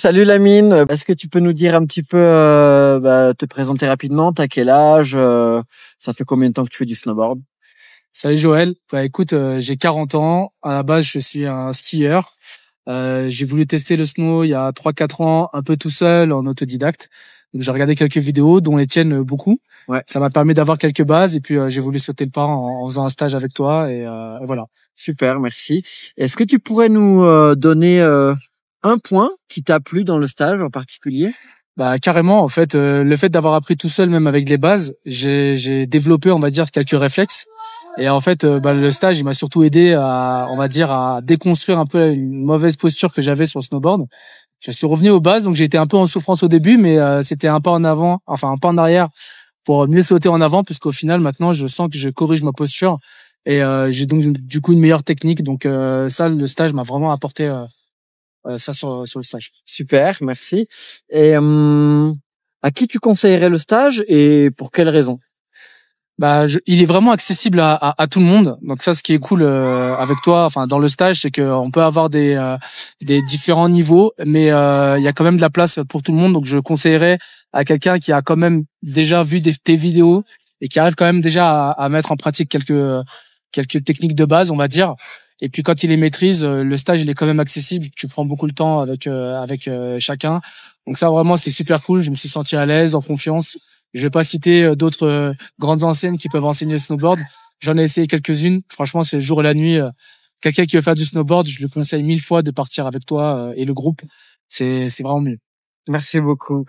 Salut Lamine, est-ce que tu peux nous dire un petit peu, te présenter rapidement, t'as quel âge, ça fait combien de temps que tu fais du snowboard? Salut Joël, écoute, j'ai 40 ans, à la base je suis un skieur. J'ai voulu tester le snow il y a 3-4 ans, un peu tout seul, en autodidacte. Donc j'ai regardé quelques vidéos, dont les tiennes beaucoup. Ouais. Ça m'a permis d'avoir quelques bases et puis j'ai voulu sauter le pas en faisant un stage avec toi et voilà. Super, merci. Est-ce que tu pourrais nous donner un point qui t'a plu dans le stage en particulier? Carrément, en fait, le fait d'avoir appris tout seul, même avec les bases, j'ai développé, on va dire, quelques réflexes. Et en fait, le stage, il m'a surtout aidé à déconstruire un peu une mauvaise posture que j'avais sur le snowboard. Je suis revenu aux bases, donc j'ai été un peu en souffrance au début, mais c'était un pas en avant, enfin un pas en arrière pour mieux sauter en avant, puisqu'au final, maintenant, je sens que je corrige ma posture et j'ai donc du coup une meilleure technique. Donc ça, le stage m'a vraiment apporté ça sur le stage. Super, merci. Et à qui tu conseillerais le stage et pour quelles raisons? Il est vraiment accessible à tout le monde. Donc ça, ce qui est cool avec toi, enfin dans le stage, c'est qu'on peut avoir des différents niveaux, mais il y a quand même de la place pour tout le monde. Donc je conseillerais à quelqu'un qui a quand même déjà vu tes vidéos et qui arrive quand même déjà à mettre en pratique quelques techniques de base, on va dire. Et puis quand il les maîtrise, le stage il est quand même accessible. Tu prends beaucoup de temps avec chacun. Donc ça vraiment c'était super cool. Je me suis senti à l'aise, en confiance. Je vais pas citer d'autres grandes enseignes qui peuvent enseigner le snowboard. J'en ai essayé quelques-unes. Franchement, c'est le jour et la nuit. Quelqu'un qui veut faire du snowboard, je lui conseille 1000 fois de partir avec toi et le groupe. C'est vraiment mieux. Merci beaucoup.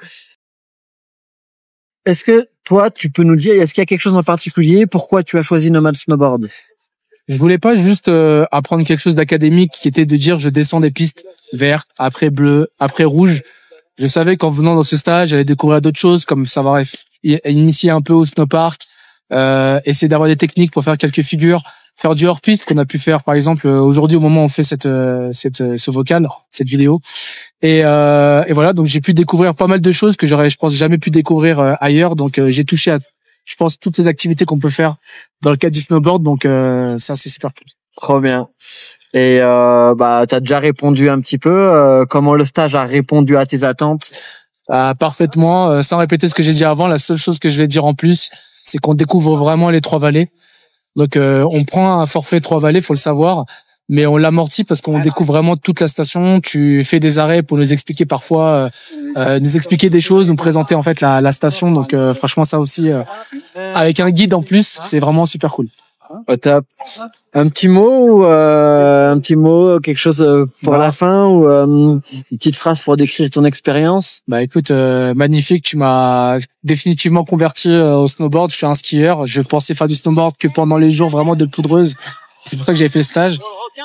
Est-ce que toi, tu peux nous dire, est-ce qu'il y a quelque chose en particulier? Pourquoi tu as choisi Nomad Snowboard? Je voulais pas juste apprendre quelque chose d'académique qui était de dire je descends des pistes vertes, après bleues, après rouges. Je savais qu'en venant dans ce stage, j'allais découvrir d'autres choses comme savoir initier un peu au snowpark, essayer d'avoir des techniques pour faire quelques figures, faire du hors-piste qu'on a pu faire par exemple aujourd'hui au moment où on fait ce vocal, cette vidéo. Et voilà, donc j'ai pu découvrir pas mal de choses que j'aurais, je pense, jamais pu découvrir ailleurs. Donc j'ai touché à, je pense, toutes les activités qu'on peut faire dans le cadre du snowboard. Donc ça, c'est super cool. Trop bien. Et t'as déjà répondu un petit peu. Comment le stage a répondu à tes attentes? Parfaitement. Sans répéter ce que j'ai dit avant, la seule chose que je vais dire en plus, c'est qu'on découvre vraiment les 3 vallées. Donc on prend un forfait 3 vallées, faut le savoir, mais on l'amortit parce qu'on découvre vraiment toute la station. Tu fais des arrêts pour nous expliquer parfois, nous expliquer des choses, nous présenter en fait la station. Donc franchement ça aussi, avec un guide en plus, c'est vraiment super cool. Au top. Un petit mot quelque chose pour la fin ou une petite phrase pour décrire ton expérience? Écoute, magnifique, tu m'as définitivement converti au snowboard. Je suis un skieur, je pensais faire du snowboard que pendant les jours vraiment de poudreuse. C'est pour ça que j'avais fait le stage.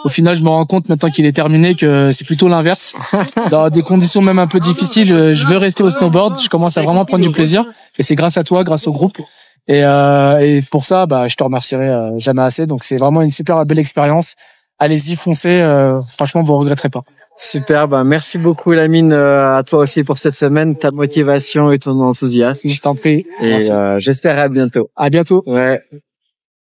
Au final, je me rends compte maintenant qu'il est terminé que c'est plutôt l'inverse. Dans des conditions même un peu difficiles, je veux rester au snowboard. Je commence à vraiment prendre du plaisir et c'est grâce à toi, grâce au groupe. Et pour ça, je te remercierai jamais assez. Donc c'est vraiment une super belle expérience. Allez-y, foncez. Franchement, vous regretterez pas. Super, merci beaucoup Lamine, à toi aussi pour cette semaine, ta motivation et ton enthousiasme. Je t'en prie. Et j'espère à bientôt. À bientôt. Ouais.